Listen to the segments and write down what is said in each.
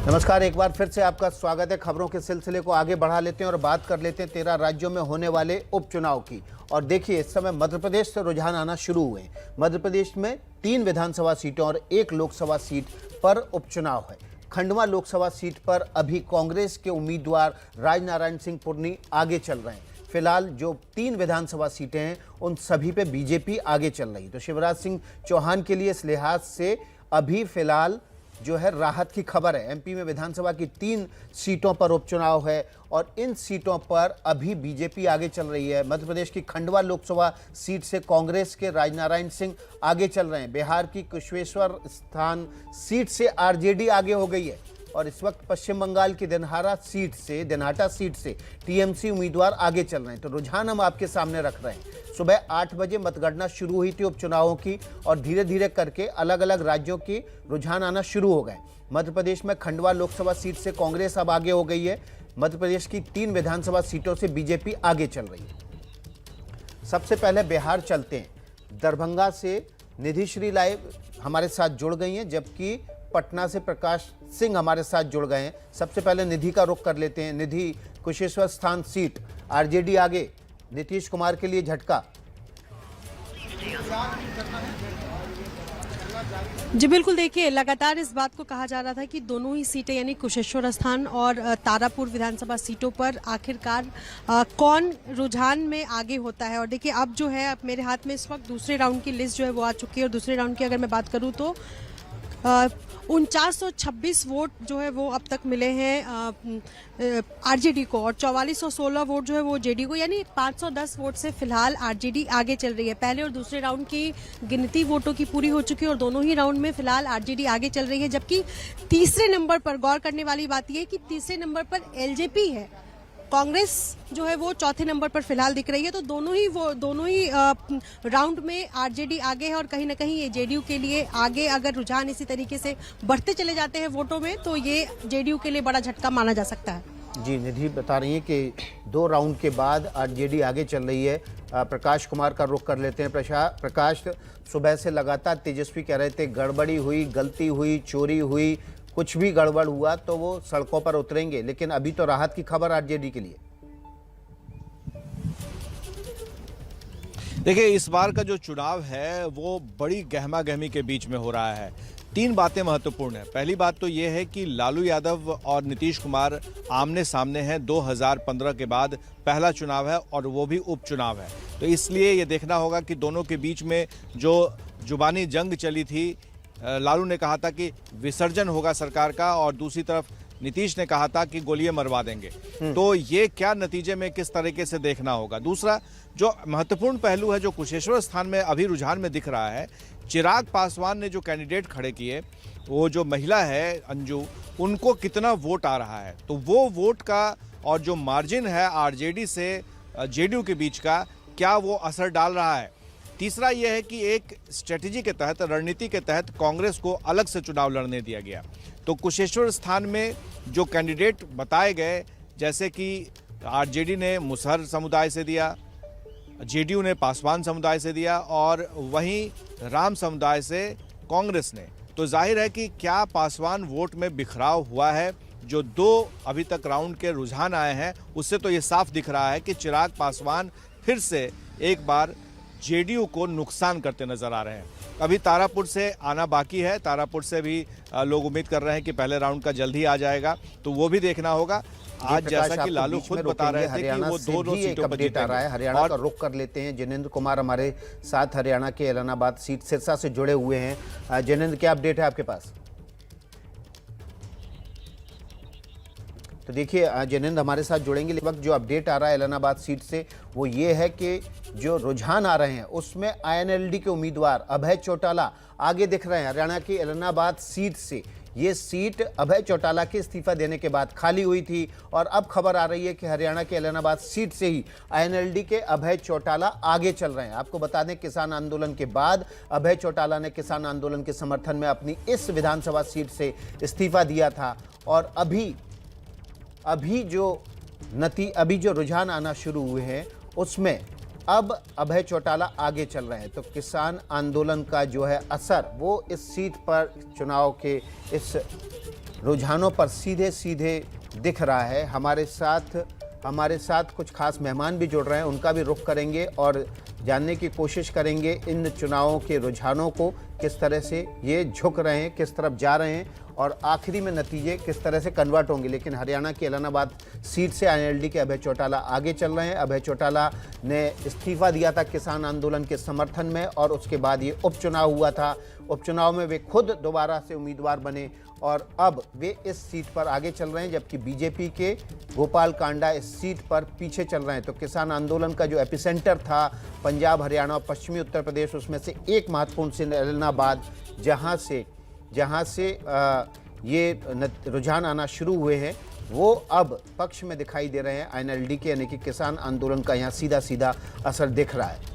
नमस्कार, एक बार फिर से आपका स्वागत है। खबरों के सिलसिले को आगे बढ़ा लेते हैं और बात कर लेते हैं 13 राज्यों में होने वाले उपचुनाव की। और देखिए, इस समय मध्य प्रदेश से रुझान आना शुरू हुए हैं। मध्य प्रदेश में 3 विधानसभा सीटों और 1 लोकसभा सीट पर उपचुनाव है। खंडवा लोकसभा सीट पर अभी कांग्रेस के उम्मीदवार राजनारायण सिंह पुन्नी आगे चल रहे हैं। फिलहाल जो 3 विधानसभा सीटें हैं उन सभी पे बीजेपी आगे चल रही है। तो शिवराज सिंह चौहान के लिए इस लिहाज से अभी फिलहाल जो है राहत की खबर है। एमपी में विधानसभा की 3 सीटों पर उपचुनाव है और इन सीटों पर अभी बीजेपी आगे चल रही है। मध्य प्रदेश की खंडवा लोकसभा सीट से कांग्रेस के राजनारायण सिंह आगे चल रहे हैं। बिहार की कुशेश्वर स्थान सीट से आरजेडी आगे हो गई है और इस वक्त पश्चिम बंगाल की दिनहाटा सीट से टीएमसी उम्मीदवार आगे चल रहे हैं। तो रुझान हम आपके सामने रख रहे हैं। सुबह 8 बजे मतगणना शुरू हुई थी उपचुनावों की और धीरे धीरे करके अलग अलग राज्यों की रुझान आना शुरू हो गए। मध्य प्रदेश में खंडवा लोकसभा सीट से कांग्रेस अब आगे हो गई है। मध्य प्रदेश की 3 विधानसभा सीटों से बीजेपी आगे चल रही है। सबसे पहले बिहार चलते हैं। दरभंगा से निधि श्री लाइव हमारे साथ जुड़ गई हैं, जबकि पटना से प्रकाश सिंह हमारे साथ जुड़ गए हैं। सबसे पहले निधि का रुख कर लेते हैं। निधि, कुशेश्वर स्थान सीट आरजेडी आगे, नीतीश कुमार के लिए झटका। जी बिल्कुल, देखिए लगातार इस बात को कहा जा रहा था कि दोनों ही सीटें यानी कुशेश्वर स्थान और तारापुर विधानसभा सीटों पर आखिरकार कौन रुझान में आगे होता है। और देखिए अब जो है, अब मेरे हाथ में इस वक्त दूसरे राउंड की लिस्ट जो है वो आ चुकी है और दूसरे राउंड की अगर मैं बात करूं तो 4926 वोट जो है वो अब तक मिले हैं आरजेडी को और 4416 वोट जो है वो जेडीयू को, यानी 510 वोट से फिलहाल आरजेडी आगे चल रही है। पहले और दूसरे राउंड की गिनती वोटों की पूरी हो चुकी है और दोनों ही राउंड में फिलहाल आरजेडी आगे चल रही है। जबकि तीसरे नंबर पर गौर करने वाली बात यह है कि तीसरे नंबर पर एलजेपी है। कांग्रेस जो है वो चौथे नंबर पर फिलहाल दिख रही है। तो दोनों ही राउंड में आरजेडी आगे है और कहीं ना कहीं ये जेडीयू के लिए आगे, अगर रुझान इसी तरीके से बढ़ते चले जाते हैं वोटों में, तो ये जेडीयू के लिए बड़ा झटका माना जा सकता है। जी, निधि बता रही है कि 2 राउंड के बाद आरजेडी आगे चल रही है। प्रकाश कुमार का रुख कर लेते हैं। प्रकाश, सुबह से लगातार तेजस्वी कह रहे थे गड़बड़ी हुई, गलती हुई, चोरी हुई, कुछ भी गड़बड़ हुआ तो वो सड़कों पर उतरेंगे, लेकिन अभी तो राहत की खबर आरजेडी के लिए। देखिए, इस बार का जो चुनाव है वो बड़ी गहमा गहमी के बीच में हो रहा है। 3 बातें महत्वपूर्ण है। पहली बात तो ये है कि लालू यादव और नीतीश कुमार आमने सामने हैं। 2015 के बाद पहला चुनाव है और वो भी उपचुनाव है। तो इसलिए ये देखना होगा कि दोनों के बीच में जो जुबानी जंग चली थी, लालू ने कहा था कि विसर्जन होगा सरकार का और दूसरी तरफ नीतीश ने कहा था कि गोलियां मरवा देंगे। तो ये क्या नतीजे में किस तरीके से देखना होगा। दूसरा जो महत्वपूर्ण पहलू है, जो कुशेश्वर स्थान में अभी रुझान में दिख रहा है, चिराग पासवान ने जो कैंडिडेट खड़े किए, वो जो महिला है अंजू, उनको कितना वोट आ रहा है। तो वो वोट का और जो मार्जिन है आरजेडी से जेडीयू के बीच का, क्या वो असर डाल रहा है। तीसरा यह है कि एक स्ट्रेटेजी के तहत, रणनीति के तहत कांग्रेस को अलग से चुनाव लड़ने दिया गया। तो कुशेश्वर स्थान में जो कैंडिडेट बताए गए, जैसे कि आरजेडी ने मुसहर समुदाय से दिया, जेडीयू ने पासवान समुदाय से दिया और वहीं राम समुदाय से कांग्रेस ने, तो जाहिर है कि क्या पासवान वोट में बिखराव हुआ है। जो 2 अभी तक राउंड के रुझान आए हैं उससे तो ये साफ दिख रहा है कि चिराग पासवान फिर से एक बार जेडीयू को नुकसान करते नजर आ रहे हैं। अभी तारापुर से आना बाकी है। तारापुर से भी लोग उम्मीद कर रहे हैं कि पहले राउंड का जल्द ही आ जाएगा, तो वो भी देखना होगा। आज जैसा कि लालू खुद बता रहे थे कि वो दोनों सीटों पर जीत रहा है। हरियाणा का रुख कर लेते हैं। जिनेंद्र कुमार हमारे साथ हरियाणा के एलनाबाद सीट सिरसा से जुड़े हुए हैं। जिनेंद्र, क्या अपडेट है आपके पास? तो देखिए, जिनेंद्र हमारे साथ जुड़ेंगे। इस वक्त जो अपडेट आ रहा है एलनाबाद सीट से वो ये है कि जो रुझान आ रहे हैं उसमें आईएनएलडी के उम्मीदवार अभय चौटाला आगे दिख रहे हैं। हरियाणा की एलनाबाद सीट से ये सीट अभय चौटाला के इस्तीफा देने के बाद खाली हुई थी और अब खबर आ रही है कि हरियाणा के एलनाबाद सीट से ही आईएनएलडी के अभय चौटाला आगे चल रहे हैं। आपको बता दें, किसान आंदोलन के बाद अभय चौटाला ने किसान आंदोलन के समर्थन में अपनी इस विधानसभा सीट से इस्तीफा दिया था और अभी जो रुझान आना शुरू हुए हैं उसमें अब अभय चौटाला आगे चल रहे हैं। तो किसान आंदोलन का जो है असर वो इस सीट पर चुनाव के इस रुझानों पर सीधे सीधे दिख रहा है। हमारे साथ कुछ खास मेहमान भी जुड़ रहे हैं, उनका भी रुख करेंगे और जानने की कोशिश करेंगे इन चुनावों के रुझानों को, किस तरह से ये झुक रहे हैं, किस तरफ जा रहे हैं और आखिरी में नतीजे किस तरह से कन्वर्ट होंगे। लेकिन हरियाणा की ऐलनाबाद सीट से INLD के अभय चौटाला आगे चल रहे हैं। अभय चौटाला ने इस्तीफा दिया था किसान आंदोलन के समर्थन में और उसके बाद ये उपचुनाव हुआ था। उपचुनाव में वे खुद दोबारा से उम्मीदवार बने और अब वे इस सीट पर आगे चल रहे हैं, जबकि बीजेपी के गोपाल कांडा इस सीट पर पीछे चल रहे हैं। तो किसान आंदोलन का जो एपिसेंटर था पंजाब, हरियाणा और पश्चिमी उत्तर प्रदेश, उसमें से एक महत्वपूर्ण सीट ऐलनाबाद, जहां से ये रुझान आना शुरू हुए हैं, वो अब पक्ष में दिखाई दे रहे हैं INLD के, यानी कि किसान आंदोलन का यहाँ सीधा सीधा असर दिख रहा है।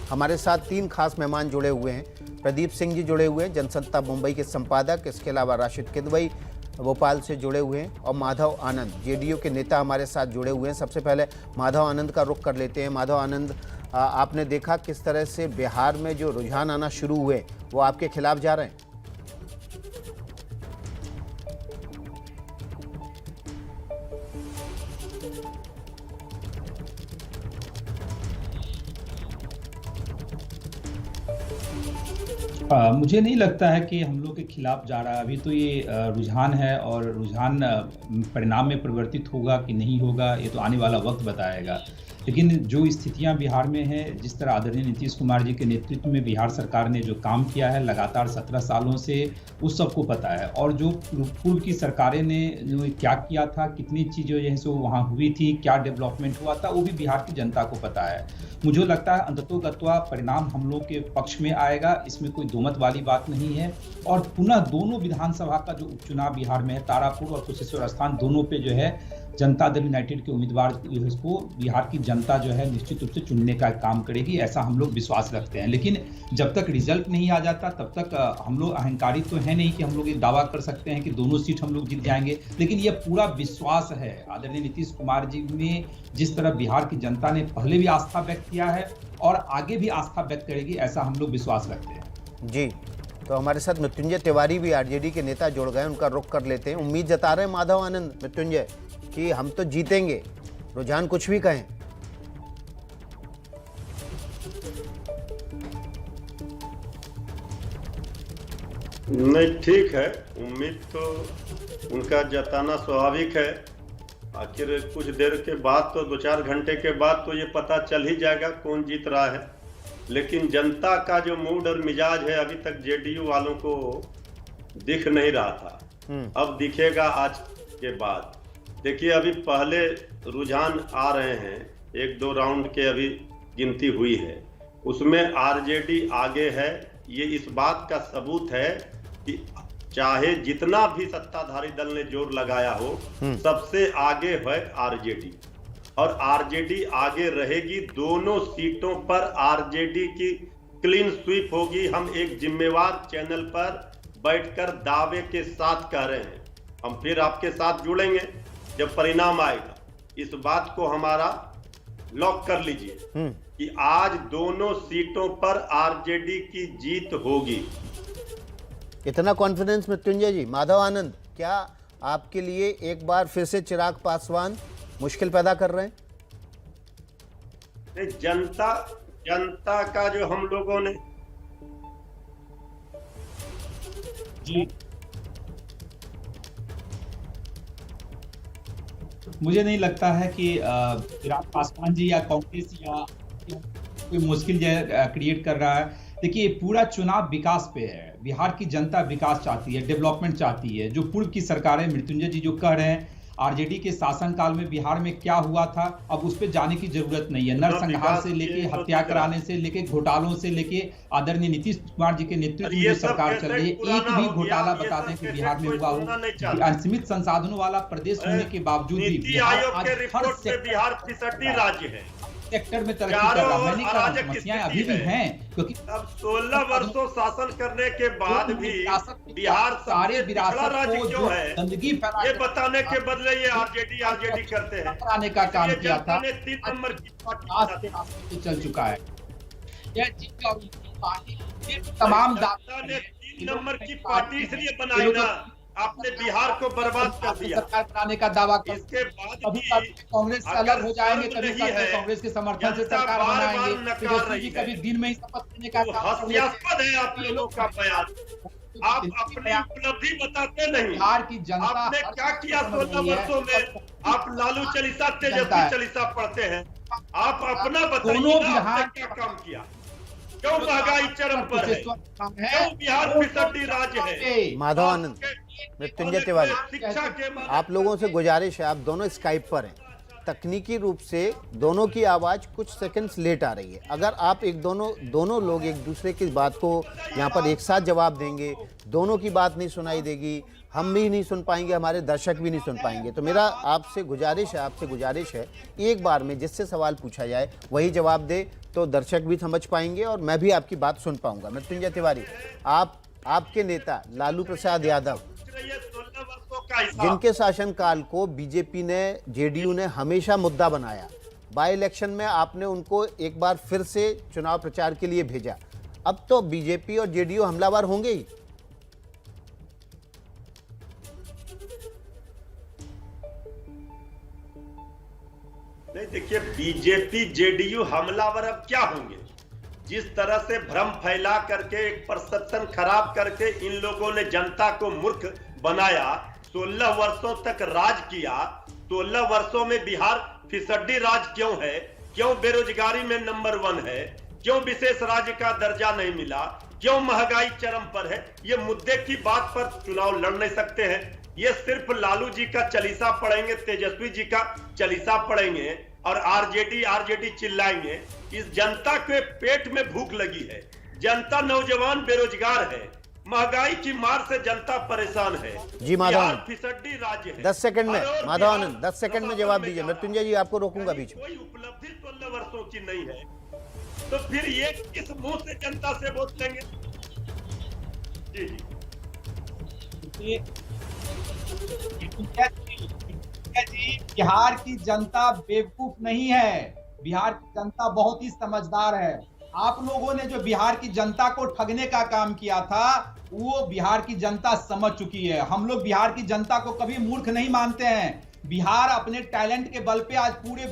हमारे साथ 3 खास मेहमान जुड़े हुए हैं। प्रदीप सिंह जी जुड़े हुए हैं, जनसत्ता मुंबई के संपादक। इसके अलावा राशिद किदवई भोपाल से जुड़े हुए हैं और माधव आनंद JDU के नेता हमारे साथ जुड़े हुए हैं। सबसे पहले माधव आनंद का रुख कर लेते हैं। माधव आनंद, आपने देखा किस तरह से बिहार में जो रुझान आना शुरू हुए वो आपके खिलाफ जा रहे हैं? मुझे नहीं लगता है कि हम लोग के खिलाफ जा रहा है। अभी तो ये रुझान है और रुझान परिणाम में परिवर्तित होगा कि नहीं होगा ये तो आने वाला वक्त बताएगा। लेकिन जो स्थितियां बिहार में हैं, जिस तरह आदरणीय नीतीश कुमार जी के नेतृत्व में बिहार सरकार ने जो काम किया है लगातार 17 सालों से, उस सबको पता है। और जो पूर्व की सरकारें ने जो क्या किया था, कितनी चीज़ें जो है सो वहाँ हुई थी, क्या डेवलपमेंट हुआ था, वो भी बिहार की जनता को पता है। मुझे लगता है अंततोगत्वा परिणाम हम लोग के पक्ष में आएगा, इसमें कोई दोमत वाली बात नहीं है। और पुनः दोनों विधानसभा का जो उपचुनाव बिहार में है, तारापुर और कुशेश्वर स्थान, दोनों पे जो है जनता दल यूनाइटेड के उम्मीदवार को बिहार की जनता जो है निश्चित रूप से चुनने का काम करेगी, ऐसा हम लोग विश्वास रखते हैं। लेकिन जब तक रिजल्ट नहीं आ जाता तब तक हम लोग अहंकारी तो है नहीं कि हम लोग ये दावा कर सकते हैं कि दोनों सीट हम लोग जीत जाएंगे। लेकिन ये पूरा विश्वास है आदरणीय नीतीश कुमार जी में, जिस तरह बिहार की जनता ने पहले भी आस्था व्यक्त किया है और आगे भी आस्था व्यक्त करेगी, ऐसा हम लोग विश्वास रखते हैं। जी, तो हमारे साथ मृत्युंजय तिवारी भी RJD के नेता जुड़ गए, उनका रुख कर लेते हैं। उम्मीद जता रहे हैं माधव आनंद, मृत्युंजय, कि हम तो जीतेंगे, रुझान कुछ भी कहें। नहीं, ठीक है, उम्मीद तो उनका जताना स्वाभाविक है। आखिर कुछ देर के बाद तो 2-4 घंटे के बाद तो ये पता चल ही जाएगा कौन जीत रहा है। लेकिन जनता का जो मूड और मिजाज है अभी तक JDU वालों को दिख नहीं रहा था, अब दिखेगा आज के बाद। देखिए, अभी पहले रुझान आ रहे हैं, 1-2 राउंड के अभी गिनती हुई है, उसमें RJD आगे है। ये इस बात का सबूत है कि चाहे जितना भी सत्ताधारी दल ने जोर लगाया हो, सबसे आगे है RJD और RJD आगे रहेगी। दोनों सीटों पर RJD की क्लीन स्वीप होगी। हम एक जिम्मेवार चैनल पर बैठकर दावे के साथ कह रहे हैं। हम फिर आपके साथ जुड़ेंगे जब परिणाम आएगा। इस बात को हमारा लॉक कर लीजिए कि आज दोनों सीटों पर RJD की जीत होगी। इतना कॉन्फिडेंस मृत्युंजय जी। माधव आनंद, क्या आपके लिए एक बार फिर से चिराग पासवान मुश्किल पैदा कर रहे हैं? जनता का जो हम लोगों ने जी, मुझे नहीं लगता है कि चिराग पासवान जी या कांग्रेस या कोई मुश्किल क्रिएट कर रहा है। देखिए, पूरा चुनाव विकास पे है। बिहार की जनता विकास चाहती है, डेवलपमेंट चाहती है। जो पूर्व की सरकारें, मृत्युंजय जी जो कह रहे हैं RJD के शासनकाल में बिहार में क्या हुआ था, अब उस पर जाने की जरूरत नहीं है। नरसंहार से लेके हत्या कराने से लेके घोटालों से लेके आदरणीय नीतीश कुमार जी के नेतृत्व में सरकार चल रही है। एक भी घोटाला बता दें कि बिहार में हुआ हो। सीमित संसाधनों वाला प्रदेश होने के बावजूद भी बिहार आज हर सेक्टर राज्य है, सेक्टर में तरक्की कर रहा है। मैंने कहा समस्याएं अभी भी हैं, क्योंकि अब 16 वर्षों शासन करने के बाद भी बिहार सारे विरासत को जो गंदगी ये बताने के बदले ये RJD करते हैं, कराने का काम किया था। 3 नंबर की पार्टी चल चुका है। तमाम जनता ने 3 नंबर की पार्टी इसलिए बनाई ना आपने बिहार को बर्बाद कर दिया। सरकार बनाने का दावा कर, इसके बाद कभी भी कांग्रेस से अगर अलग हो जाएंगे, शर्म कभी नहीं है, कांग्रेस के समर्थन से जनता सरकार बार-बार बनाएंगे, नकार तेजस्वी जी रही है। कभी दिन में ही शपथ लेने का तो काम कर लेते हैं। हास्यास्पद है आप लोगों का बयान। आप अपनी उपलब्धि बताते नहीं। बिहार की जनता आपने हर क्या चीज किया समझ 16 रही है। वर्षों में? आप लालू चालीसा, जनता तेजस्वी है। चालीसा पढ़ते हैं। आप अपना बताइए दोनों ना, बिहार आपने क्या काम किया? क्यों महंगाई चरम पर है? क्यों बिहार फिसड्डी राज्य है? माधव आनंद, मृत्युंजय तिवारी, शिक्षा के आप लोगों से गुजारिश है, आप दोनों स्काइप पर हैं। तकनीकी रूप से दोनों की आवाज कुछ सेकंड्स लेट आ रही है। अगर आप दोनों लोग एक दूसरे की बात को यहाँ पर एक साथ जवाब देंगे, दोनों की बात नहीं सुनाई देगी, हम भी नहीं सुन पाएंगे, हमारे दर्शक भी नहीं सुन पाएंगे। तो मेरा आपसे गुजारिश है एक बार में जिससे सवाल पूछा जाए वही जवाब दे, तो दर्शक भी समझ पाएंगे और मैं भी आपकी बात सुन पाऊंगा। मृत्युंजय तिवारी, आपके नेता लालू प्रसाद यादव, 16 वर्षों का हिसाब। जिनके शासनकाल को बीजेपी ने, जेडीयू ने हमेशा मुद्दा बनाया, बाई इलेक्शन में आपने उनको एक बार फिर से चुनाव प्रचार के लिए भेजा, अब तो बीजेपी और जेडीयू हमलावर होंगे ही। नहीं, देखिए, बीजेपी जेडीयू हमलावर अब क्या होंगे? जिस तरह से भ्रम फैला करके, एक परसेप्शन खराब करके इन लोगों ने जनता को मूर्ख बनाया, 16 वर्षों तक राज किया। 16 वर्षों में बिहार फिसड्डी राज क्यों है? क्यों बेरोजगारी में नंबर 1 है? क्यों विशेष राज्य का दर्जा नहीं मिला? क्यों महंगाई चरम पर है? ये मुद्दे की बात पर चुनाव लड़ नहीं सकते हैं। ये सिर्फ लालू जी का चालीसा पढ़ेंगे, तेजस्वी जी का चालीसा पढ़ेंगे और आरजेडी चिल्लाएंगे। इस जनता के पेट में भूख लगी है, जनता नौजवान बेरोजगार है, महंगाई की मार से जनता परेशान है। जी माधव आनंद, फिसड्डी राज्य है। 10 सेकंड में और माधव आनंद 10 सेकंड में जवाब दीजिए। जा रहा है। मृत्युंजय जी, आपको रोकूंगा बीच में। कोई उपलब्धि 16 वर्षों की नहीं है, तो फिर ये किस मुंह से जनता से वोट लेंगे? जी जी। जी, बिहार की जनता बेवकूफ नहीं है, बिहार की जनता बहुत ही समझदार है। आप लोगों ने जो बिहार की जनता को ठगने का काम किया था, वो बिहार की जनता समझ चुकी है। हम लोग बिहार की जनता को कभी मूर्ख नहीं मानते हैं। बिहार अपने टैलेंट के बल पे आज पूरे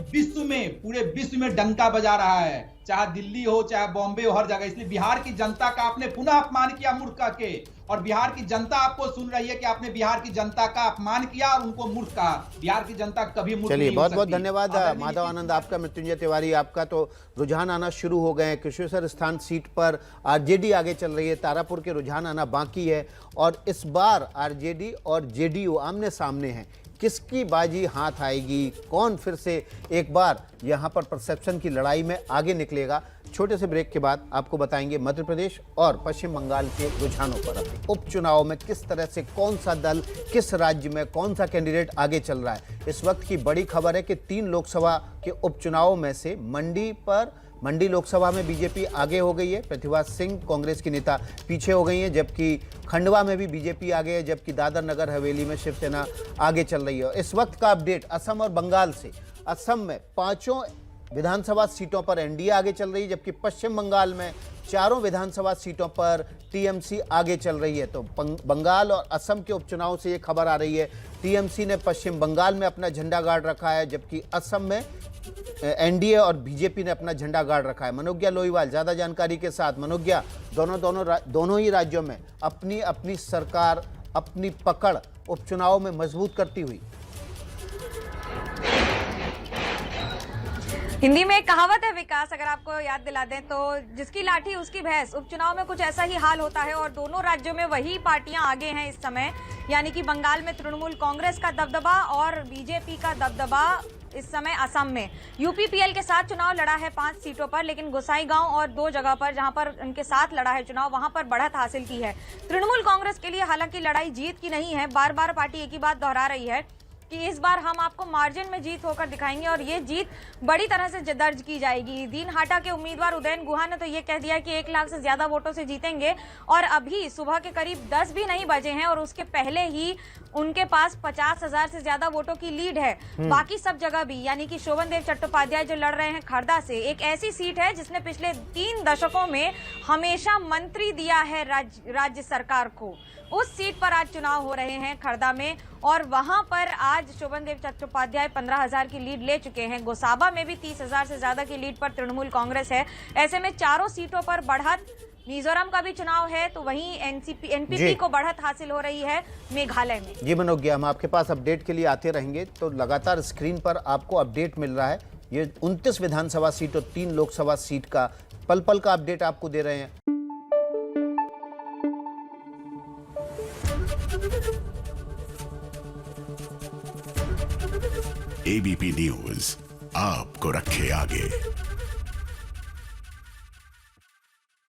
विश्व में डंका बजा रहा है, चाहे दिल्ली हो, चाहे बॉम्बे हो, हर जगह। इसलिए बिहार की जनता का आपने पुनः अपमान किया मूर्ख का के, और बिहार की जनता आपको सुन रही है कि आपने बिहार की जनता का अपमान किया और उनको मूर्ख कहा। बिहार की जनता कभी मूर्ख चलिए, नहीं हो बहुत बहुत सकती। धन्यवाद माधव आनंद आपका। मृत्युंजय तिवारी, आपका तो रुझान आना शुरू हो गए हैं। कुशेश्वर स्थान सीट पर आरजेडी आगे चल रही है, तारापुर के रुझान आना बाकी है, और इस बार आरजेडी और जेडीयू आमने सामने हैं। किसकी बाजी हाथ आएगी, कौन फिर से एक बार यहां पर परसेप्शन की लड़ाई में आगे निकलेगा? छोटे से ब्रेक के बाद आपको बताएंगे मध्य प्रदेश और पश्चिम बंगाल के रुझानों पर। उपचुनाव में किस तरह से कौन सा दल, किस राज्य में कौन सा कैंडिडेट आगे चल रहा है। इस वक्त की बड़ी खबर है कि 3 लोकसभा के उपचुनावों में से मंडी लोकसभा में बीजेपी आगे हो गई है, प्रतिभा सिंह कांग्रेस की नेता पीछे हो गई हैं, जबकि खंडवा में भी बीजेपी आगे है, जबकि दादर नगर हवेली में शिवसेना आगे चल रही है। इस वक्त का अपडेट असम और बंगाल से। असम में 5 विधानसभा सीटों पर एनडीए आगे चल रही है, जबकि पश्चिम बंगाल में 4 विधानसभा सीटों पर टीएमसी आगे चल रही है। तो बंगाल और असम के उपचुनाव से ये खबर आ रही है, टीएमसी ने पश्चिम बंगाल में अपना झंडा गाड़ रखा है, जबकि असम में एनडीए और बीजेपी ने अपना झंडा गाड़ रखा है। मनोज्ञा लोईवाल ज्यादा जानकारी के साथ। मनोज्ञा, दोनों ही राज्यों में अपनी अपनी सरकार, अपनी पकड़ उपचुनाव में मजबूत करती हुई। हिंदी में एक कहावत है विकास, अगर आपको याद दिला दें तो, जिसकी लाठी उसकी भैंस। उपचुनाव में कुछ ऐसा ही हाल होता है और दोनों राज्यों में वही पार्टियां आगे हैं इस समय, यानी कि बंगाल में तृणमूल कांग्रेस का दबदबा और बीजेपी का दबदबा इस समय असम में। यूपीपीएल के साथ चुनाव लड़ा है 5 सीटों पर, लेकिन गोसाईगांव और 2 जगह पर जहां पर उनके साथ लड़ा है चुनाव, वहां पर बढ़त हासिल की है तृणमूल कांग्रेस के लिए। हालांकि लड़ाई जीत की नहीं है, बार बार पार्टी एक ही बात दोहरा रही है कि इस बार हम आपको मार्जिन में जीत होकर दिखाएंगे और ये जीत बड़ी तरह से दर्ज की जाएगी। दीनहाटा के उम्मीदवार उदयन गुहा ने तो ये कह दिया कि 1 लाख से ज्यादा वोटों से जीतेंगे, और अभी सुबह के करीब 10 भी नहीं बजे हैं और उसके पहले ही उनके पास 50,000 से ज्यादा वोटों की लीड है। बाकी सब जगह भी, यानी कि शोभन देव चट्टोपाध्याय जो लड़ रहे हैं खर्दा से, एक ऐसी सीट है जिसने पिछले 3 दशकों में हमेशा मंत्री दिया है राज्य सरकार को, उस सीट पर आज चुनाव हो रहे हैं खर्दा में, और वहां पर आज शोभन देव चट्टोपाध्याय 15,000 की लीड ले चुके हैं। गोसाबा में भी 30,000 से ज्यादा की लीड पर तृणमूल कांग्रेस है। ऐसे में चारों सीटों पर बढ़त, मिजोरम का भी चुनाव है तो वहीं एनपीपी को बढ़त हासिल हो रही है मेघालय में। जी मनोज्ञा, हम आपके पास अपडेट के लिए आते रहेंगे। तो लगातार स्क्रीन पर आपको अपडेट मिल रहा है। ये 29 विधानसभा सीट और 3 लोकसभा सीट का पल पल का अपडेट आपको दे रहे हैं। एबीपी न्यूज आपको रखे आगे।